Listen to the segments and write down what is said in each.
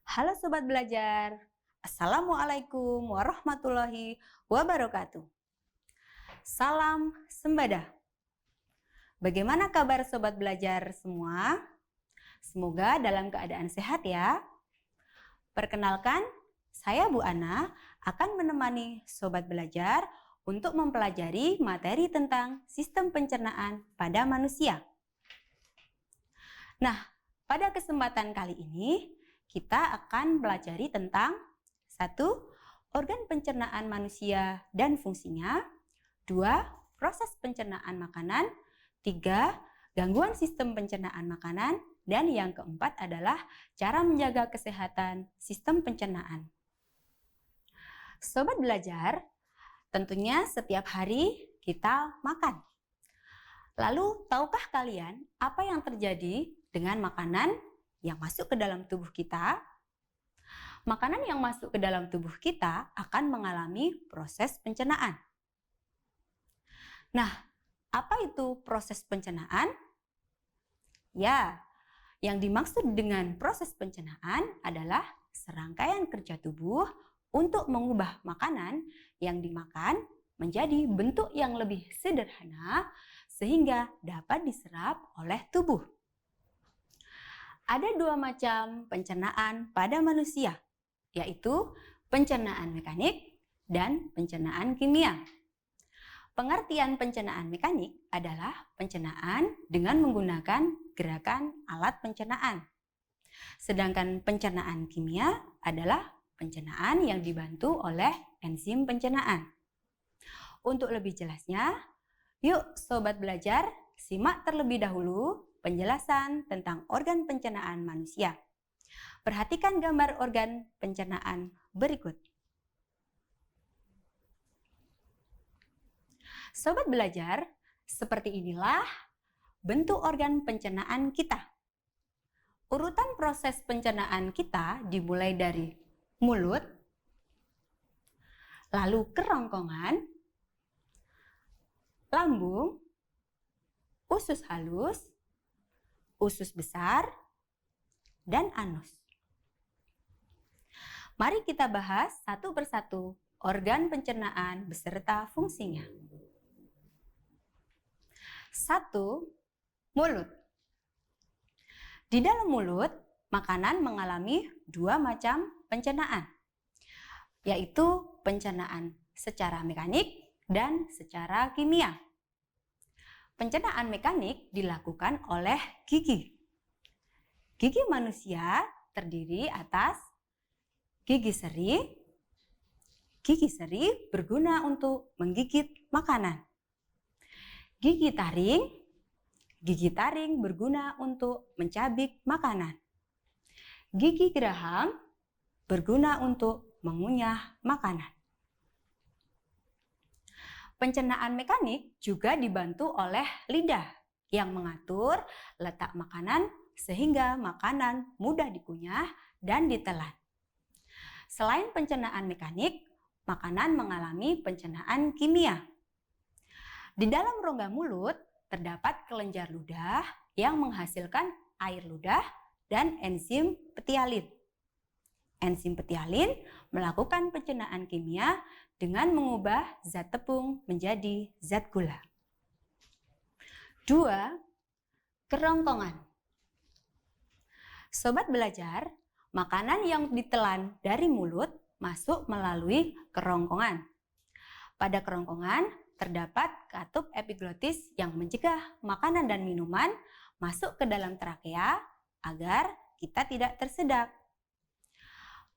Halo Sobat Belajar, Assalamualaikum warahmatullahi wabarakatuh. Salam Sembada. Bagaimana kabar Sobat Belajar semua? Semoga dalam keadaan sehat ya. Perkenalkan, saya Bu Ana akan menemani Sobat Belajar untuk mempelajari materi tentang sistem pencernaan pada manusia. Nah, pada kesempatan kali ini kita akan pelajari tentang 1. Organ pencernaan manusia dan fungsinya. 2. Proses pencernaan makanan. 3. Gangguan sistem pencernaan makanan. Dan yang keempat adalah cara menjaga kesehatan sistem pencernaan. Sobat Belajar, tentunya setiap hari kita makan. Lalu, tahukah kalian apa yang terjadi dengan makanan yang masuk ke dalam tubuh kita? Makanan yang masuk ke dalam tubuh kita akan mengalami proses pencernaan. Nah, apa itu proses pencernaan? Ya, yang dimaksud dengan proses pencernaan adalah serangkaian kerja tubuh untuk mengubah makanan yang dimakan menjadi bentuk yang lebih sederhana sehingga dapat diserap oleh tubuh. Ada 2 macam pencernaan pada manusia, yaitu pencernaan mekanik dan pencernaan kimia. Pengertian pencernaan mekanik adalah pencernaan dengan menggunakan gerakan alat pencernaan. Sedangkan pencernaan kimia adalah pencernaan yang dibantu oleh enzim pencernaan. Untuk lebih jelasnya, yuk Sobat Belajar, simak terlebih dahulu penjelasan tentang organ pencernaan manusia. Perhatikan gambar organ pencernaan berikut. Sobat Belajar, seperti inilah bentuk organ pencernaan kita. Urutan proses pencernaan kita dimulai dari mulut, lalu kerongkongan, lambung, usus halus, usus besar, dan anus. Mari kita bahas satu persatu organ pencernaan beserta fungsinya. 1. Mulut. Di dalam mulut, makanan mengalami 2 macam pencernaan, yaitu pencernaan secara mekanik dan secara kimia. Pencernaan mekanik dilakukan oleh gigi. Gigi manusia terdiri atas gigi seri. Gigi seri berguna untuk menggigit makanan. Gigi taring. Gigi taring berguna untuk mencabik makanan. Gigi geraham berguna untuk mengunyah makanan. Pencernaan mekanik juga dibantu oleh lidah yang mengatur letak makanan sehingga makanan mudah dikunyah dan ditelan. Selain pencernaan mekanik, makanan mengalami pencernaan kimia. Di dalam rongga mulut terdapat kelenjar ludah yang menghasilkan air ludah dan enzim petialin. Enzim petialin melakukan pencernaan kimia dengan mengubah zat tepung menjadi zat gula. 2. Kerongkongan. Sobat Belajar, makanan yang ditelan dari mulut masuk melalui kerongkongan. Pada kerongkongan terdapat katup epiglotis yang mencegah makanan dan minuman masuk ke dalam trakea agar kita tidak tersedak.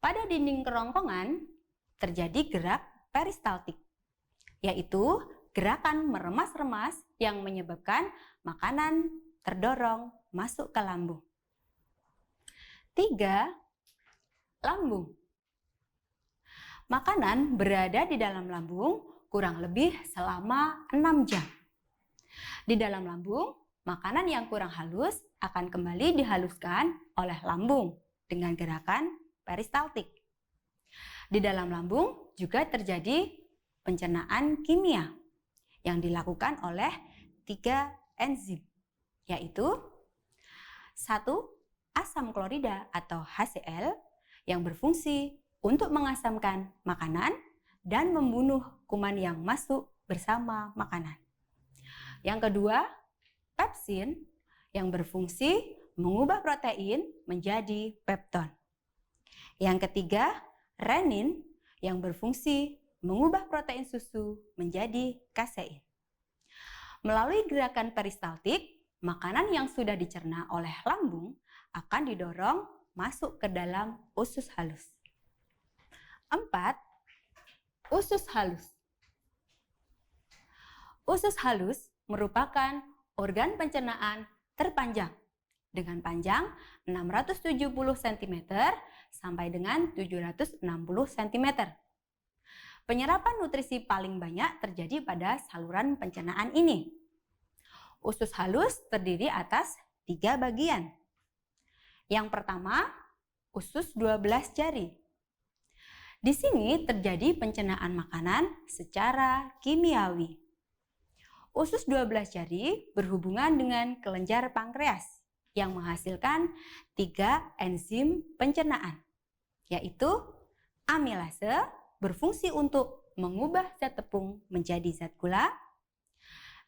Pada dinding kerongkongan terjadi gerak peristaltik, yaitu gerakan meremas-remas yang menyebabkan makanan terdorong masuk ke lambung. 3. Lambung. Makanan berada di dalam lambung kurang lebih selama 6 jam. Di dalam lambung, makanan yang kurang halus akan kembali dihaluskan oleh lambung dengan gerakan peristaltik. Di dalam lambung juga terjadi pencernaan kimia yang dilakukan oleh 3 enzim, yaitu 1. Asam klorida atau HCl yang berfungsi untuk mengasamkan makanan dan membunuh kuman yang masuk bersama makanan. Yang kedua, pepsin yang berfungsi mengubah protein menjadi pepton. Yang ketiga, renin yang berfungsi mengubah protein susu menjadi kasein. Melalui gerakan peristaltik, makanan yang sudah dicerna oleh lambung akan didorong masuk ke dalam usus halus. 4. Usus halus. Usus halus merupakan organ pencernaan terpanjang dengan panjang 670 cm sampai dengan 760 cm. Penyerapan nutrisi paling banyak terjadi pada saluran pencernaan ini. Usus halus terdiri atas 3 bagian. Yang pertama, usus 12 jari. Di sini terjadi pencernaan makanan secara kimiawi. Usus 12 jari berhubungan dengan kelenjar pankreas yang menghasilkan 3 enzim pencernaan, yaitu amilase berfungsi untuk mengubah zat tepung menjadi zat gula,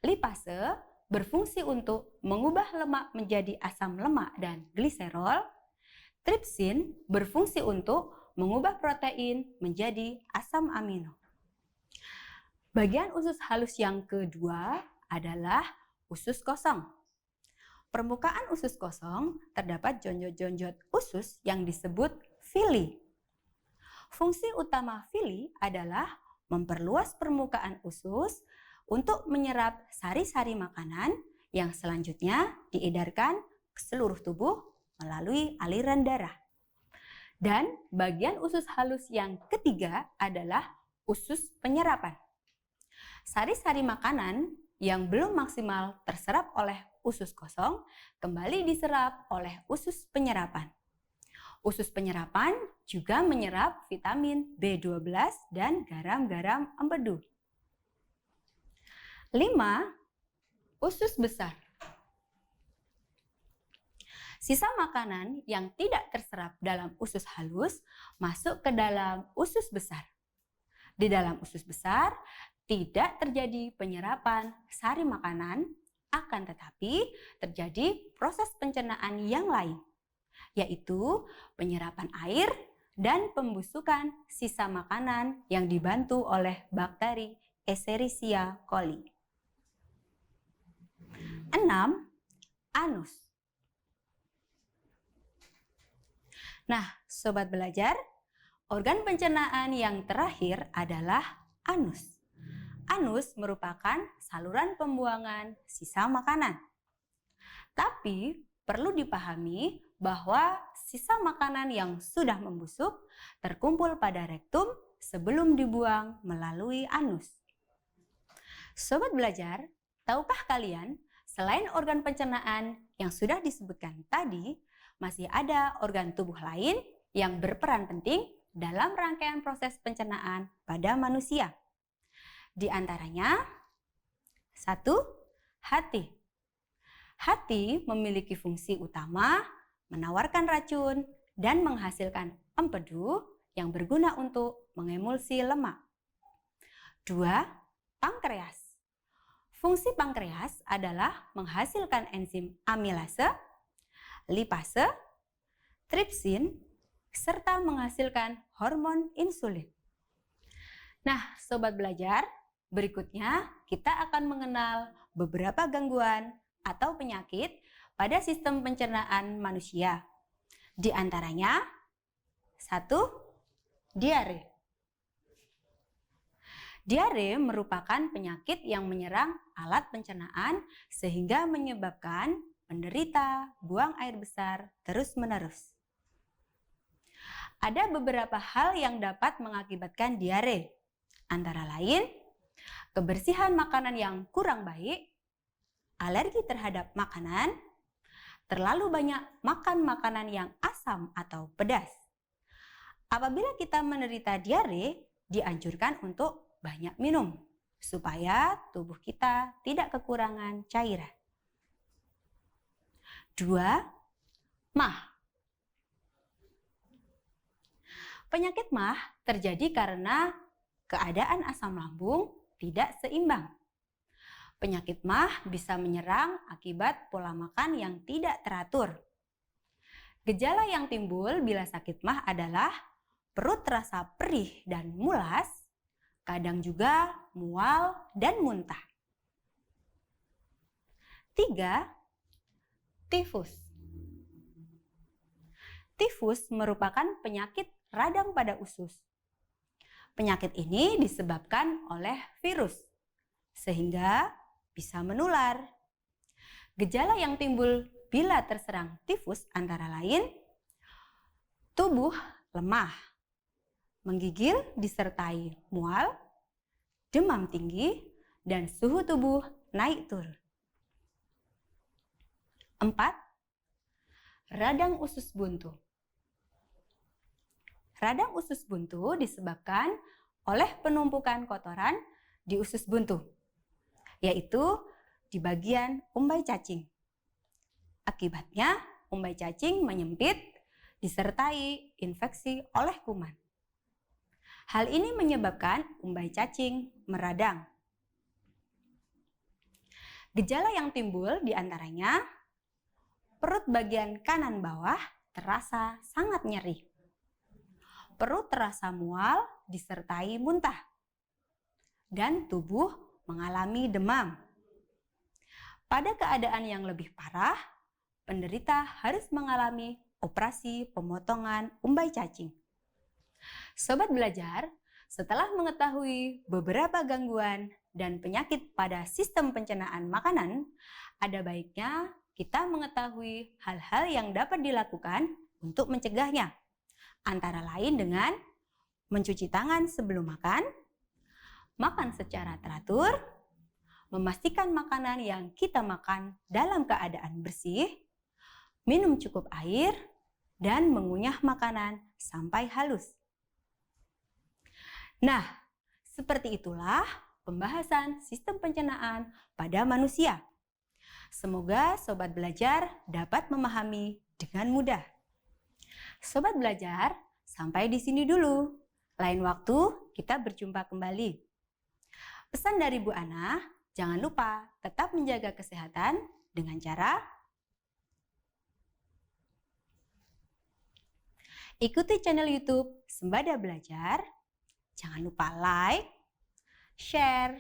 lipase berfungsi untuk mengubah lemak menjadi asam lemak dan gliserol, tripsin berfungsi untuk mengubah protein menjadi asam amino. Bagian usus halus yang kedua adalah usus kosong. Permukaan usus kosong terdapat jonjot-jonjot usus yang disebut villi. Fungsi utama villi adalah memperluas permukaan usus untuk menyerap sari-sari makanan yang selanjutnya diedarkan ke seluruh tubuh melalui aliran darah. Dan bagian usus halus yang ketiga adalah usus penyerapan. Sari-sari makanan yang belum maksimal terserap oleh usus kosong kembali diserap oleh usus penyerapan. Usus penyerapan juga menyerap vitamin B12 dan garam-garam empedu. 5. Usus besar. Sisa makanan yang tidak terserap dalam usus halus masuk ke dalam usus besar. Di dalam usus besar tidak terjadi penyerapan sari makanan, akan tetapi terjadi proses pencernaan yang lain, yaitu penyerapan air dan pembusukan sisa makanan yang dibantu oleh bakteri Escherichia coli. 6. Anus. Nah, sobat belajar, organ pencernaan yang terakhir adalah anus. Anus merupakan saluran pembuangan sisa makanan. Tapi perlu dipahami bahwa sisa makanan yang sudah membusuk terkumpul pada rektum sebelum dibuang melalui anus. Sobat belajar, tahukah kalian selain organ pencernaan yang sudah disebutkan tadi, masih ada organ tubuh lain yang berperan penting dalam rangkaian proses pencernaan pada manusia. Di antaranya, 1. Hati. Hati memiliki fungsi utama menawarkan racun dan menghasilkan empedu yang berguna untuk mengemulsi lemak. 2. Pankreas. Fungsi pankreas adalah menghasilkan enzim amilase, lipase, tripsin, serta menghasilkan hormon insulin. Nah, sobat belajar, berikutnya kita akan mengenal beberapa gangguan atau penyakit pada sistem pencernaan manusia. Di antaranya, 1. Diare. Diare merupakan penyakit yang menyerang alat pencernaan sehingga menyebabkan penderita buang air besar terus-menerus. Ada beberapa hal yang dapat mengakibatkan diare, antara lain kebersihan makanan yang kurang baik, alergi terhadap makanan, terlalu banyak makan makanan yang asam atau pedas. Apabila kita menderita diare, dianjurkan untuk banyak minum supaya tubuh kita tidak kekurangan cairan. 2. MAH. Penyakit MAH terjadi karena keadaan asam lambung tidak seimbang. Penyakit MAH bisa menyerang akibat pola makan yang tidak teratur. Gejala yang timbul bila sakit MAH adalah perut terasa perih dan mulas, kadang juga mual dan muntah. 3. Tifus. Tifus merupakan penyakit radang pada usus. Penyakit ini disebabkan oleh virus, sehingga bisa menular. Gejala yang timbul bila terserang tifus antara lain tubuh lemah, menggigil disertai mual, demam tinggi, dan suhu tubuh naik turun. 4. Radang usus buntu. Radang usus buntu disebabkan oleh penumpukan kotoran di usus buntu, yaitu di bagian umbai cacing. Akibatnya, umbai cacing menyempit disertai infeksi oleh kuman. Hal ini menyebabkan umbai cacing meradang. Gejala yang timbul diantaranya perut bagian kanan bawah terasa sangat nyeri. Perut terasa mual disertai muntah. Dan tubuh mengalami demam. Pada keadaan yang lebih parah, penderita harus mengalami operasi pemotongan umbai cacing. Sobat belajar, setelah mengetahui beberapa gangguan dan penyakit pada sistem pencernaan makanan, ada baiknya kita mengetahui hal-hal yang dapat dilakukan untuk mencegahnya. Antara lain dengan mencuci tangan sebelum makan, makan secara teratur, memastikan makanan yang kita makan dalam keadaan bersih, minum cukup air, dan mengunyah makanan sampai halus. Nah, seperti itulah pembahasan sistem pencernaan pada manusia. Semoga sobat belajar dapat memahami dengan mudah. Sobat belajar, sampai di sini dulu. Lain waktu kita berjumpa kembali. Pesan dari Bu Ana, jangan lupa tetap menjaga kesehatan dengan cara ikuti channel YouTube Sembada Belajar. Jangan lupa like, share,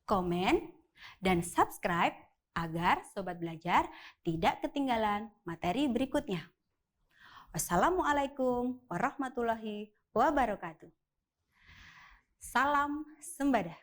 komen, dan subscribe agar sobat belajar tidak ketinggalan materi berikutnya. Wassalamualaikum warahmatullahi wabarakatuh. Salam Sembada.